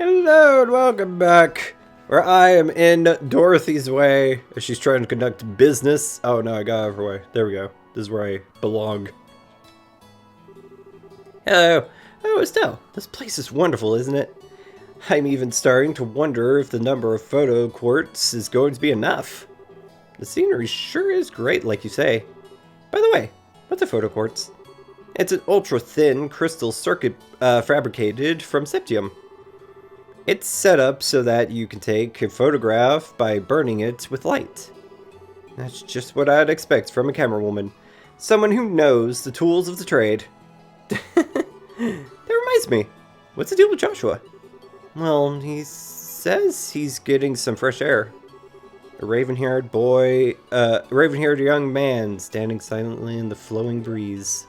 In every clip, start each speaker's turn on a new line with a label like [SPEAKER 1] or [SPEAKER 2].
[SPEAKER 1] Hello and welcome back, where I am in Dorothy's way as she's trying to conduct business. Oh no, I got out of her way. There we go. This is where I belong. Hello. Oh, Estelle, this place is wonderful, isn't it? I'm even starting to wonder if the number of photo quartz is going to be enough. The scenery sure is great, like you say. By the way, what's a photo quartz? It's an ultra-thin crystal circuit fabricated from septium. It's set up so that you can take a photograph by burning it with light. That's just what I'd expect from a camera woman. Someone who knows the tools of the trade. That reminds me. What's the deal with Joshua? Well, he says he's getting some fresh air. A raven-haired young man standing silently in the flowing breeze.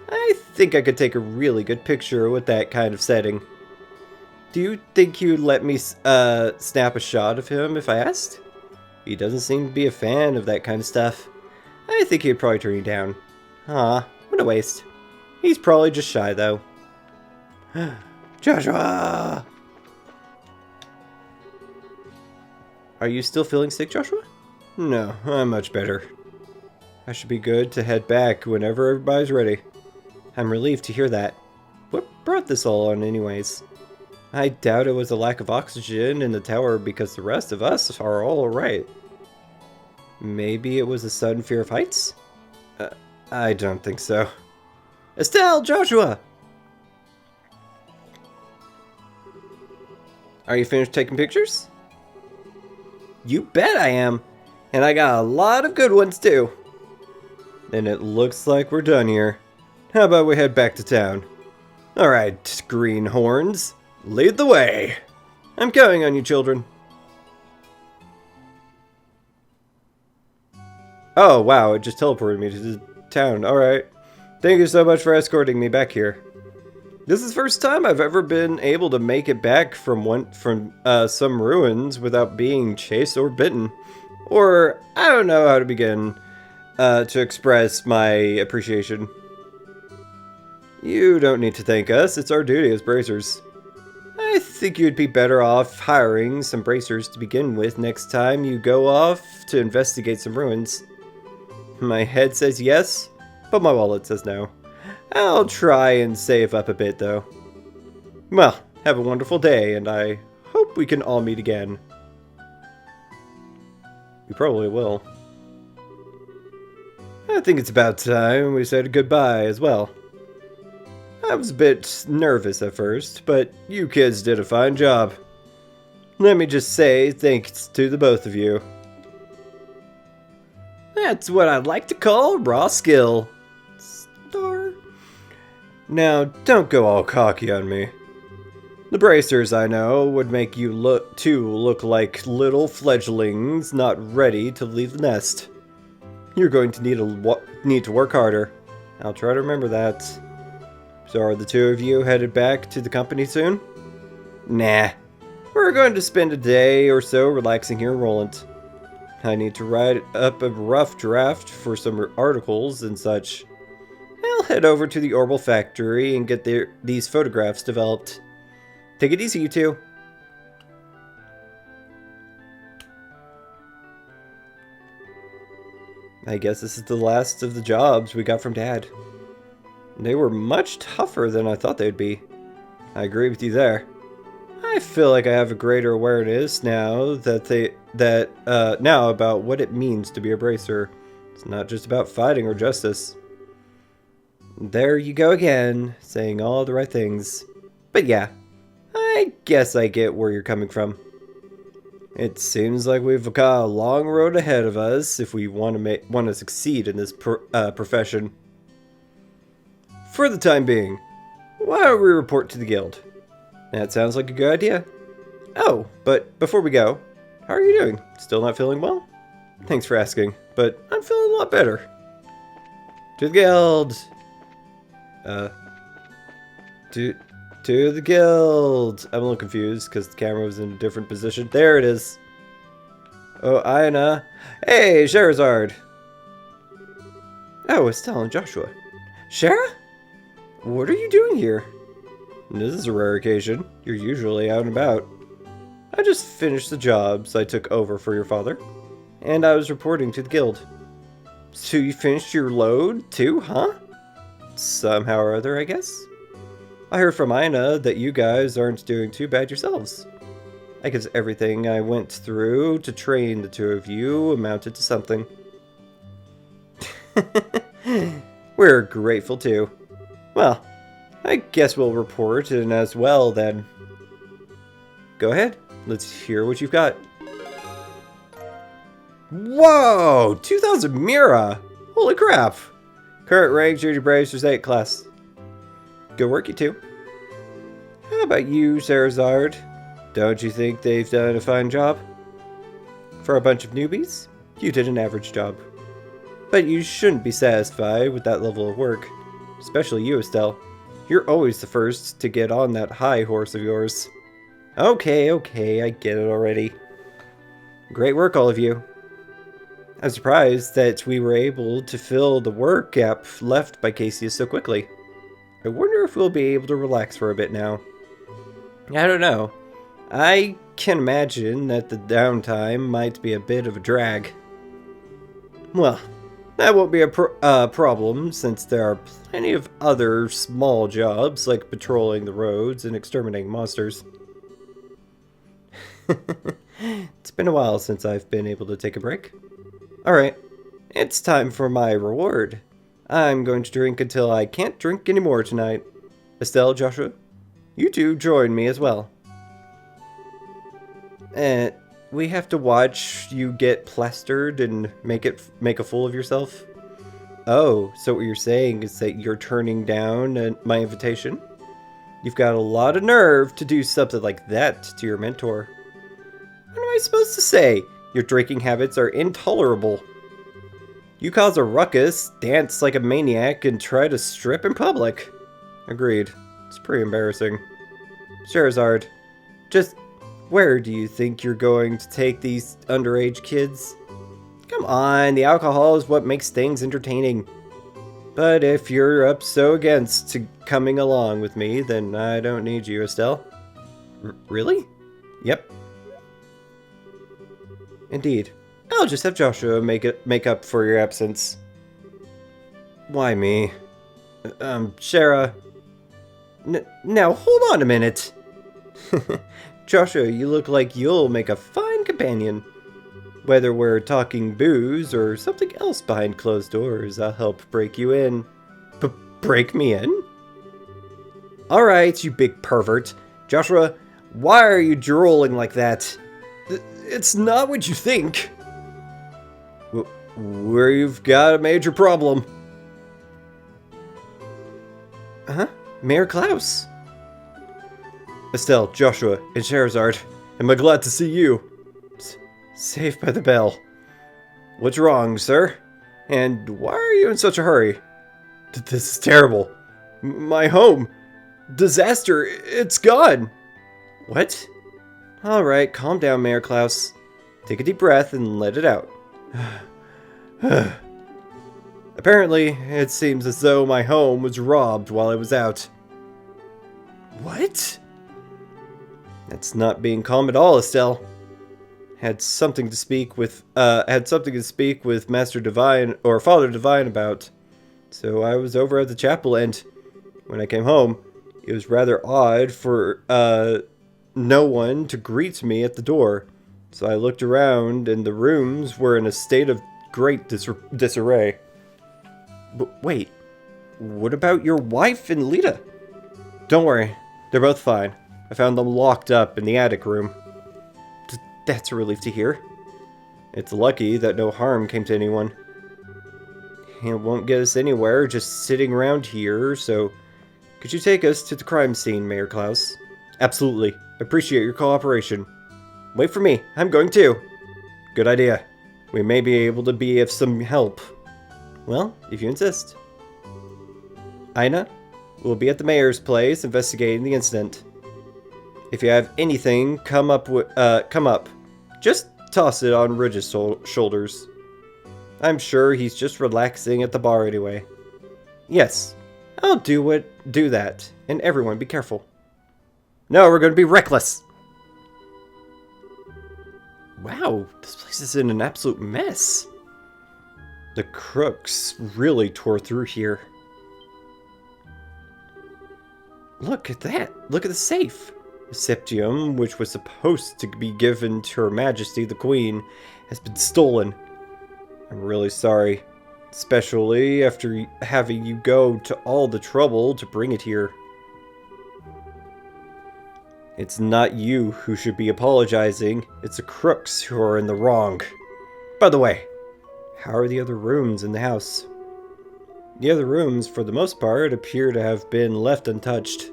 [SPEAKER 1] I think I could take a really good picture with that kind of setting. Do you think you'd let me snap a shot of him if I asked? He doesn't seem to be a fan of that kind of stuff. I think he'd probably turn you down. Aw, what a waste. He's probably just shy, though. Joshua! Are you still feeling sick, Joshua? No, I'm much better. I should be good to head back whenever everybody's ready. I'm relieved to hear that. What brought this all on anyways? I doubt it was a lack of oxygen in the tower because the rest of us are all alright. Maybe it was a sudden fear of heights? I don't think so. Estelle! Joshua! Are you finished taking pictures? You bet I am! And I got a lot of good ones too! Then it looks like we're done here. How about we head back to town? Alright, greenhorns. Lead the way! I'm counting on you, children. Oh, wow, it just teleported me to the town. Alright. Thank you so much for escorting me back here. This is the first time I've ever been able to make it back from some ruins without being chased or bitten. Or, I don't know how to begin to express my appreciation. You don't need to thank us. It's our duty as bracers. I think you'd be better off hiring some bracers to begin with next time you go off to investigate some ruins. My head says yes, but my wallet says no. I'll try and save up a bit, though. Well, have a wonderful day, and I hope we can all meet again. We probably will. I think it's about time we said goodbye as well. I was a bit nervous at first, but you kids did a fine job. Let me just say thanks to the both of you. That's what I'd like to call raw skill. Star. Now, don't go all cocky on me. The bracers, I know, would make you look like little fledglings not ready to leave the nest. You're going to need to work harder. I'll try to remember that. So are the two of you headed back to the company soon? Nah. We're going to spend a day or so relaxing here in Roland. I need to write up a rough draft for some articles and such. I'll head over to the Orbital factory and get these photographs developed. Take it easy, you two. I guess this is the last of the jobs we got from Dad. They were much tougher than I thought they'd be. I agree with you there. I feel like I have a greater awareness now now about what it means to be a bracer. It's not just about fighting or justice. There you go again, saying all the right things. But yeah, I guess I get where you're coming from. It seems like we've got a long road ahead of us if we want to succeed in this profession. For the time being, why don't we report to the guild? That sounds like a good idea. Oh, but before we go, how are you doing? Still not feeling well? Thanks for asking, but I'm feeling a lot better. To the guild! To the guild! I'm a little confused because the camera was in a different position. There it is. Oh, Ina. Hey, Sherazard! Oh, Estelle and Joshua. Shara? What are you doing here? This is a rare occasion. You're usually out and about. I just finished the jobs I took over for your father, and I was reporting to the guild. So you finished your load too, huh? Somehow or other, I guess. I heard from Ina that you guys aren't doing too bad yourselves. I guess everything I went through to train the two of you amounted to something. We're grateful too. Well, I guess we'll report in as well then. Go ahead, let's hear what you've got. Whoa! 2,000 Mira! Holy crap! Current rank, Judy Brazers 8 class. Good work, you two. How about you, Sarazard? Don't you think they've done a fine job? For a bunch of newbies, you did an average job. But you shouldn't be satisfied with that level of work. Especially you, Estelle. You're always the first to get on that high horse of yours. Okay, I get it already. Great work, all of you. I'm surprised that we were able to fill the work gap left by Cassius so quickly. I wonder if we'll be able to relax for a bit now. I don't know. I can imagine that the downtime might be a bit of a drag. Well, that won't be a problem since there are plenty of other small jobs like patrolling the roads and exterminating monsters. It's been a while since I've been able to take a break. Alright, it's time for my reward. I'm going to drink until I can't drink anymore tonight. Estelle, Joshua, you two join me as well. We have to watch you get plastered and make a fool of yourself? Oh, so what you're saying is that you're turning down my invitation? You've got a lot of nerve to do something like that to your mentor. What am I supposed to say? Your drinking habits are intolerable. You cause a ruckus, dance like a maniac, and try to strip in public. Agreed. It's pretty embarrassing. Sherazard, just where do you think you're going to take these underage kids? Come on, the alcohol is what makes things entertaining. But if you're up so against coming along with me, then I don't need you, Estelle. Really? Yep. Indeed. I'll just have Joshua make up for your absence. Why me? Shara. Now hold on a minute. Joshua, you look like you'll make a fine companion. Whether we're talking booze or something else behind closed doors, I'll help break you in. Break me in? Alright, you big pervert. Joshua, why are you drooling like that? It's not what you think. We've got a major problem. Huh? Mayor Klaus? Estelle, Joshua, and Sherazard, am I glad to see you? Saved by the bell. What's wrong, sir? And why are you in such a hurry? This is terrible. My home. Disaster. It's gone. What? Alright, calm down, Mayor Klaus. Take a deep breath and let it out. Apparently, it seems as though my home was robbed while I was out. What? That's not being calm at all, Estelle. Had something to speak with Master Divine or Father Divine about. So I was over at the chapel, and when I came home, it was rather odd for no one to greet me at the door. So I looked around, and the rooms were in a state of great disarray. But wait, what about your wife and Lita? Don't worry, they're both fine. I found them locked up in the attic room. That's a relief to hear. It's lucky that no harm came to anyone. It won't get us anywhere just sitting around here, so could you take us to the crime scene, Mayor Klaus? Absolutely. Appreciate your cooperation. Wait for me. I'm going too. Good idea. We may be able to be of some help. Well, if you insist. Ina, we'll be at the mayor's place investigating the incident. If you have anything come up. Just toss it on Ridge's shoulders. I'm sure he's just relaxing at the bar anyway. Yes, I'll do that. And everyone be careful. No, we're gonna be reckless. Wow, this place is in an absolute mess. The crooks really tore through here. Look at that. Look at the safe. The septium, which was supposed to be given to Her Majesty the Queen, has been stolen. I'm really sorry. Especially after having you go to all the trouble to bring it here. It's not you who should be apologizing. It's the crooks who are in the wrong. By the way, how are the other rooms in the house? The other rooms, for the most part, appear to have been left untouched.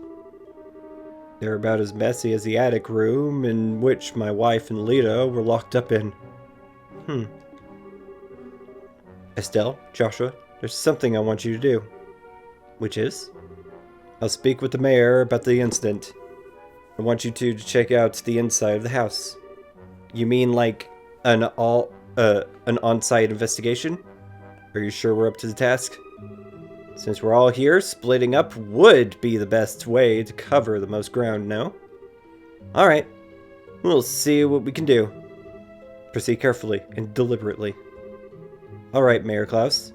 [SPEAKER 1] They're about as messy as the attic room in which my wife and Lita were locked up in. Estelle, Joshua, there's something I want you to do. Which is? I'll speak with the mayor about the incident. I want you two to check out the inside of the house. You mean like an on-site investigation? Are you sure we're up to the task? Since we're all here, splitting up would be the best way to cover the most ground, no? Alright. We'll see what we can do. Proceed carefully and deliberately. Alright, Mayor Klaus.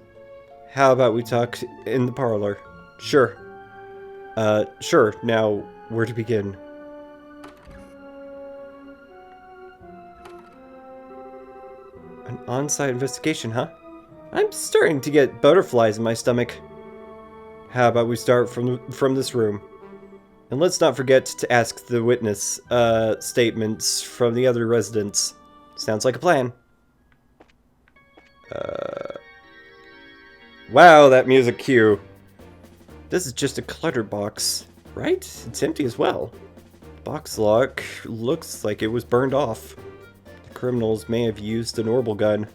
[SPEAKER 1] How about we talk in the parlor? Sure. Sure. Now, where to begin? An on-site investigation, huh? I'm starting to get butterflies in my stomach. How about we start from this room? And let's not forget to ask the witness statements from the other residents. Sounds like a plan. Wow, that music cue. This is just a cluttered box, right? It's empty as well. The box lock looks like it was burned off. The criminals may have used an orbital gun.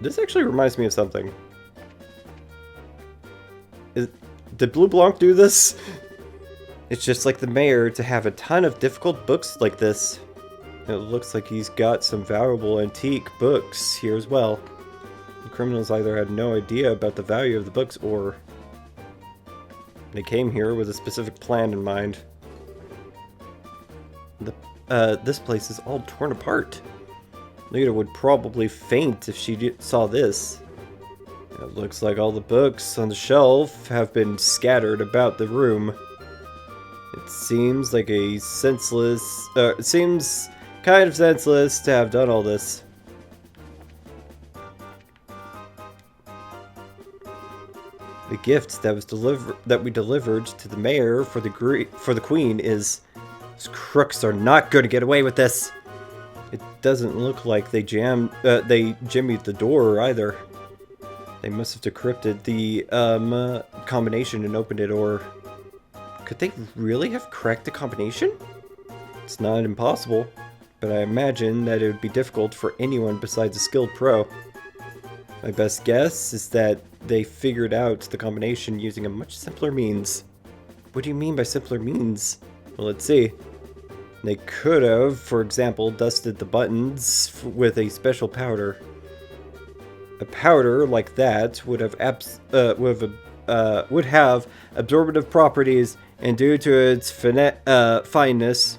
[SPEAKER 1] This actually reminds me of something. Did Blue Blanc do this? It's just like the mayor to have a ton of difficult books like this. It looks like he's got some valuable antique books here as well. The criminals either had no idea about the value of the books or they came here with a specific plan in mind. This place is all torn apart. Lita would probably faint if she saw this. It looks like all the books on the shelf have been scattered about the room. It seems like a senseless... it seems kind of senseless to have done all this. The gift that we delivered to the mayor for the queen is... These crooks are not going to get away with this. It doesn't look like they jimmied the door either. They must have decrypted the combination and opened it, or could they really have cracked the combination? It's not impossible, but I imagine that it would be difficult for anyone besides a skilled pro. My best guess is that they figured out the combination using a much simpler means. What do you mean by simpler means? Well, let's see. They could have, for example, dusted the buttons with a special powder. A powder like that would have absorptive properties, and due to its fineness,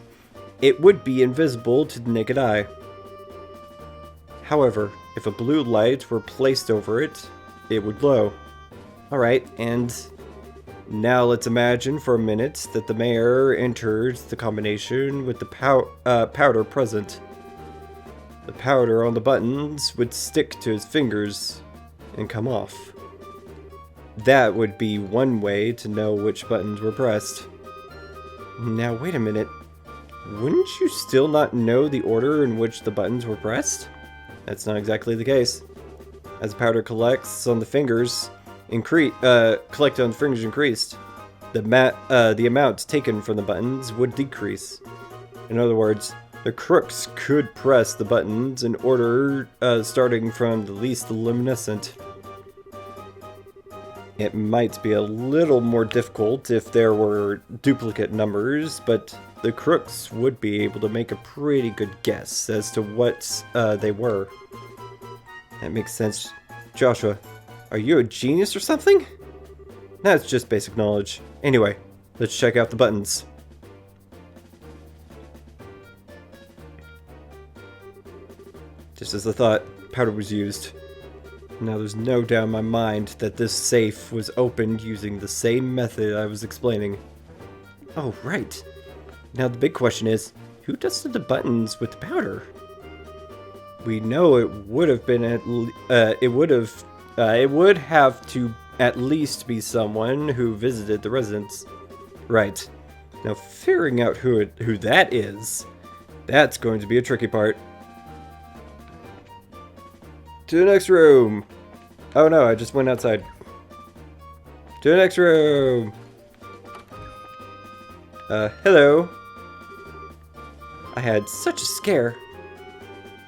[SPEAKER 1] it would be invisible to the naked eye. However, if a blue light were placed over it, it would glow. Alright, and now let's imagine for a minute that the mayor entered the combination with the powder present. The powder on the buttons would stick to his fingers and come off. That would be one way to know which buttons were pressed. Now wait a minute. Wouldn't you still not know the order in which the buttons were pressed? That's not exactly the case. As the powder collects on the fingers, increased, the amount taken from the buttons would decrease. In other words, the crooks could press the buttons in order starting from the least luminescent. It might be a little more difficult if there were duplicate numbers, but the crooks would be able to make a pretty good guess as to what they were. That makes sense. Joshua, are you a genius or something? That's just basic knowledge. Anyway, let's check out the buttons. Just as I thought, powder was used. Now there's no doubt in my mind that this safe was opened using the same method I was explaining. Oh, right. Now the big question is, who dusted the buttons with the powder? We know it would have been it would have to at least be someone who visited the residence. Right. Now figuring out who that is, that's going to be a tricky part. To the next room! Oh no, I just went outside. To the next room! Hello. I had such a scare.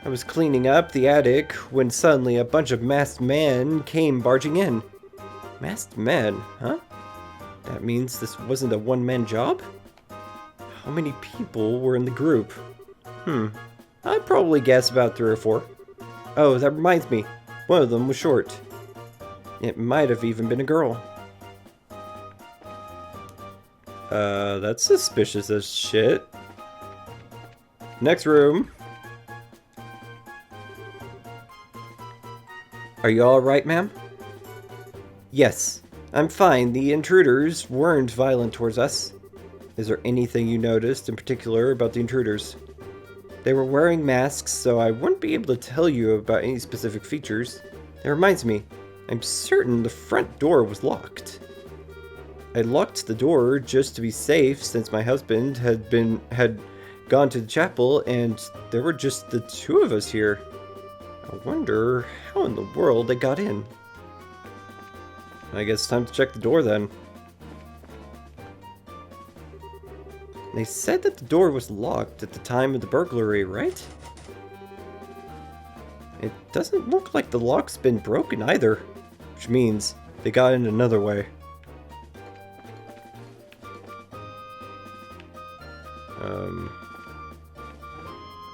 [SPEAKER 1] I was cleaning up the attic when suddenly a bunch of masked men came barging in. Masked men, huh? That means this wasn't a one-man job? How many people were in the group? I'd probably guess about 3 or 4. Oh, that reminds me. One of them was short. It might have even been a girl. That's suspicious as shit. Next room. Are you alright, ma'am? Yes, I'm fine. The intruders weren't violent towards us. Is there anything you noticed in particular about the intruders? They were wearing masks, so I wouldn't be able to tell you about any specific features. That reminds me, I'm certain the front door was locked. I locked the door just to be safe since my husband had gone to the chapel and there were just the 2 of us here. I wonder how in the world they got in. I guess it's time to check the door then. They said that the door was locked at the time of the burglary, right? It doesn't look like the lock's been broken either, which means they got in another way.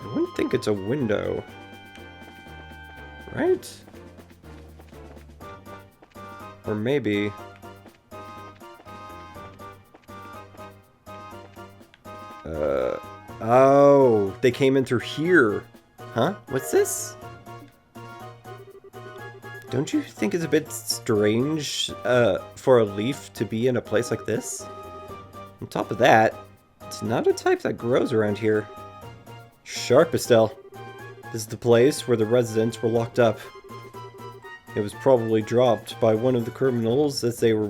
[SPEAKER 1] I wouldn't think it's a window, right? Or maybe... oh, they came in through here. Huh? What's this? Don't you think it's a bit strange for a leaf to be in a place like this? On top of that, it's not a type that grows around here. Sharpestel. This is the place where the residents were locked up. It was probably dropped by one of the criminals as they were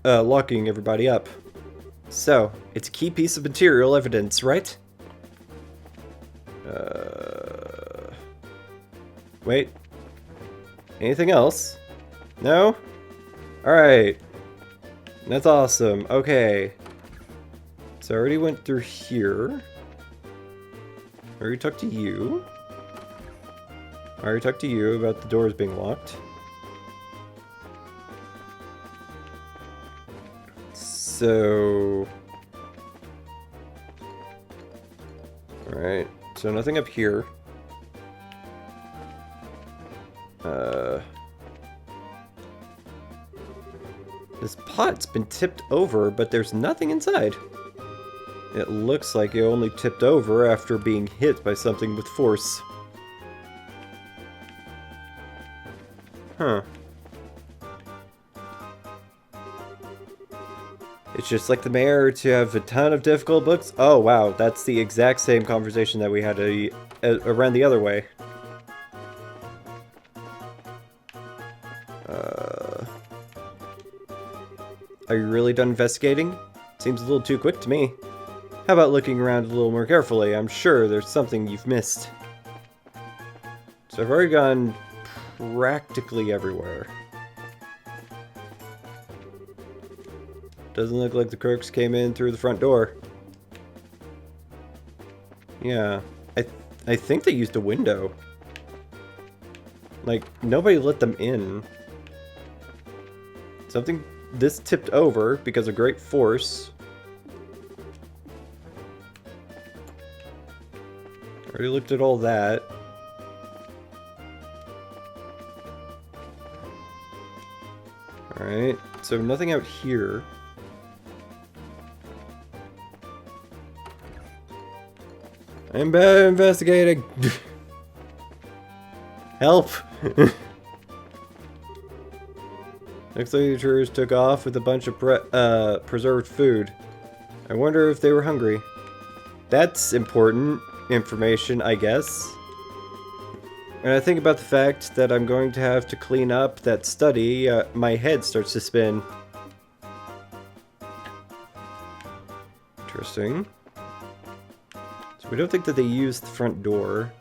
[SPEAKER 1] locking everybody up. So, it's a key piece of material evidence, right? Wait. Anything else? No? Alright. That's awesome. Okay. So I already went through here. I already talked to you. I already talked to you about the doors being locked. So... alright. So nothing up here. This pot's been tipped over, but there's nothing inside. It looks like it only tipped over after being hit by something with force. Huh. It's just like the mayor to have a ton of difficult books. Oh wow, that's the exact same conversation that we had around the other way. Are you really done investigating? Seems a little too quick to me. How about looking around a little more carefully? I'm sure there's something you've missed. So I've already gone practically everywhere. Doesn't look like the crooks came in through the front door. Yeah, I think they used a window. Like, nobody let them in. Something... this tipped over because of great force. Already looked at all that. Alright, so nothing out here. I'm bad at investigating. Help! Looks like the intruders took off with a bunch of preserved food. I wonder if they were hungry. That's important information, I guess. When I think about the fact that I'm going to have to clean up that study, my head starts to spin. Interesting. So we don't think that they used the front door.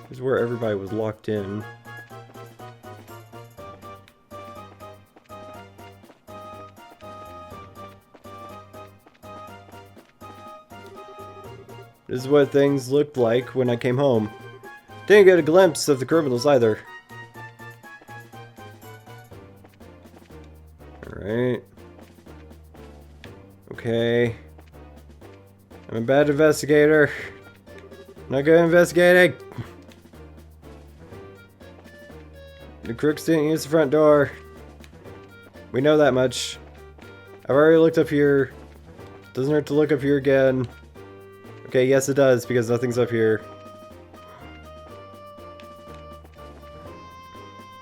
[SPEAKER 1] This is where everybody was locked in. This is what things looked like when I came home. Didn't get a glimpse of the criminals either. Alright. Okay. I'm a bad investigator. Not good at investigating. The crooks didn't use the front door. We know that much. I've already looked up here. Doesn't hurt to look up here again. Okay, yes it does, because nothing's up here.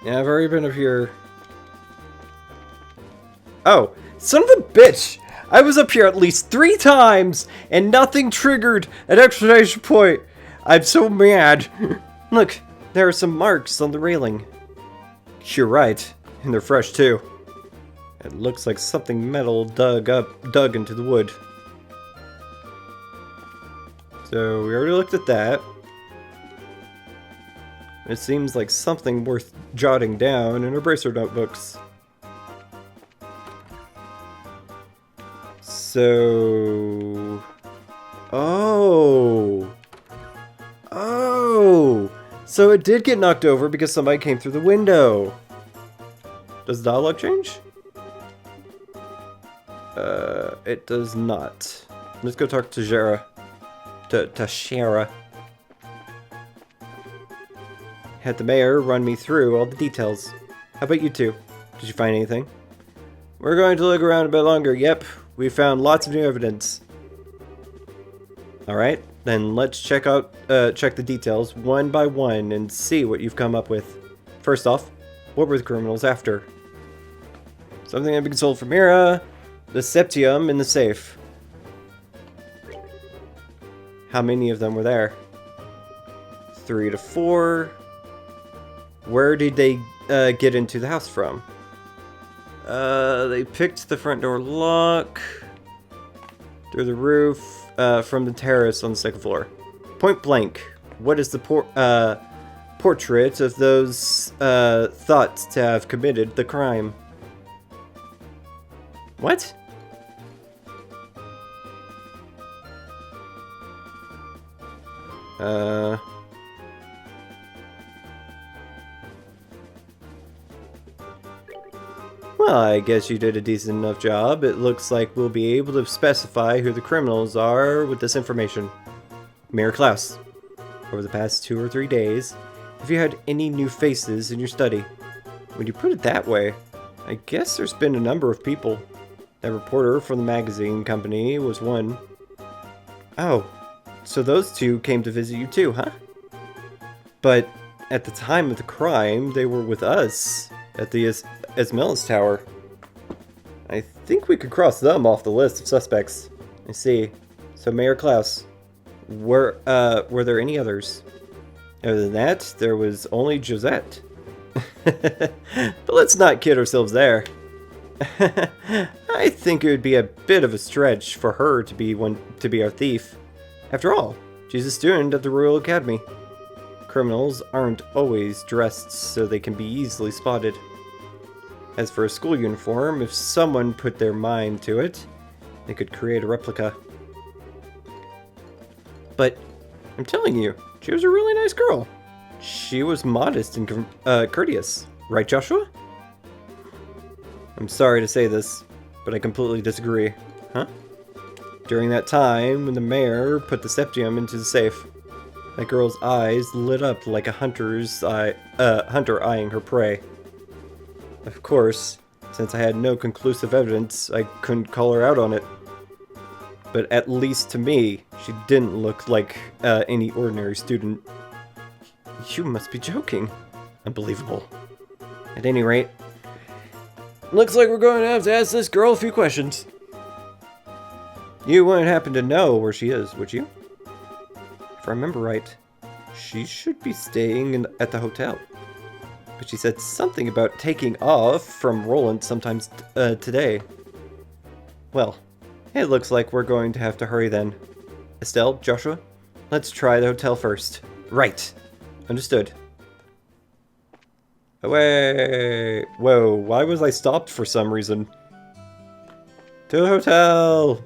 [SPEAKER 1] Yeah, I've already been up here. Oh, son of a bitch! I was up here at least 3 times, and nothing triggered an exclamation point. I'm so mad. Look, there are some marks on the railing. You're right, and they're fresh too. It looks like something metal dug into the wood. So, we already looked at that. It seems like something worth jotting down in our bracer notebooks. So... Oh! So it did get knocked over because somebody came through the window. Does the dialogue change? It does not. Let's go talk to Jera. Shara. Had the mayor run me through all the details. How about you two? Did you find anything? We're going to look around a bit longer. Yep, we found lots of new evidence. Alright, then let's check the details one by one and see what you've come up with. First off, what were the criminals after? Something had been sold from Mira, the septium in the safe. How many of them were there? 3 to 4. Where did they get into the house from? They picked the front door lock through the roof from the terrace on the 2nd floor. Point blank, what is the portrait of those thought to have committed the crime? What? Well, I guess you did a decent enough job. It looks like we'll be able to specify who the criminals are with this information. Mayor Klaus, over the past 2 or 3 days, have you had any new faces in your study? When you put it that way, I guess there's been a number of people. That reporter from the magazine company was one. Oh, so those 2 came to visit you too, huh? But at the time of the crime, they were with us at the Esmelis Tower. I think we could cross them off the list of suspects. I see. So Mayor Klaus, were there any others? Other than that, there was only Josette. But let's not kid ourselves there. I think it would be a bit of a stretch for her to be our thief. After all, she's a student at the Royal Academy. Criminals aren't always dressed so they can be easily spotted. As for a school uniform, if someone put their mind to it, they could create a replica. But I'm telling you, she was a really nice girl. She was modest and courteous. Right, Joshua? I'm sorry to say this, but I completely disagree. Huh? During that time, when the mayor put the septium into the safe, that girl's eyes lit up like a hunter eyeing her prey. Of course, since I had no conclusive evidence, I couldn't call her out on it. But at least to me, she didn't look like any ordinary student. You must be joking. Unbelievable. At any rate, looks like we're going to have to ask this girl a few questions. You wouldn't happen to know where she is, would you? If I remember right, she should be staying at the hotel. But she said something about taking off from Roland sometimes today. Well, it looks like we're going to have to hurry then. Estelle, Joshua, let's try the hotel first. Right. Understood. Away! Whoa, why was I stopped for some reason? To the hotel!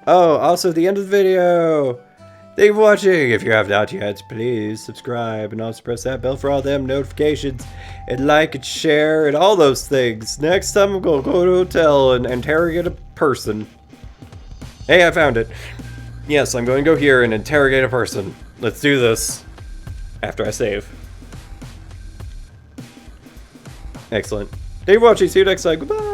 [SPEAKER 1] Oh, also the end of the video! Thank you for watching! If you have not yet, please subscribe and also press that bell for all them notifications. And like and share and all those things. Next time I'm gonna go to a hotel and interrogate a person. Hey, I found it! Yes, I'm going to go here and interrogate a person. Let's do this. After I save. Excellent. Thank you for watching. See you next time. Goodbye.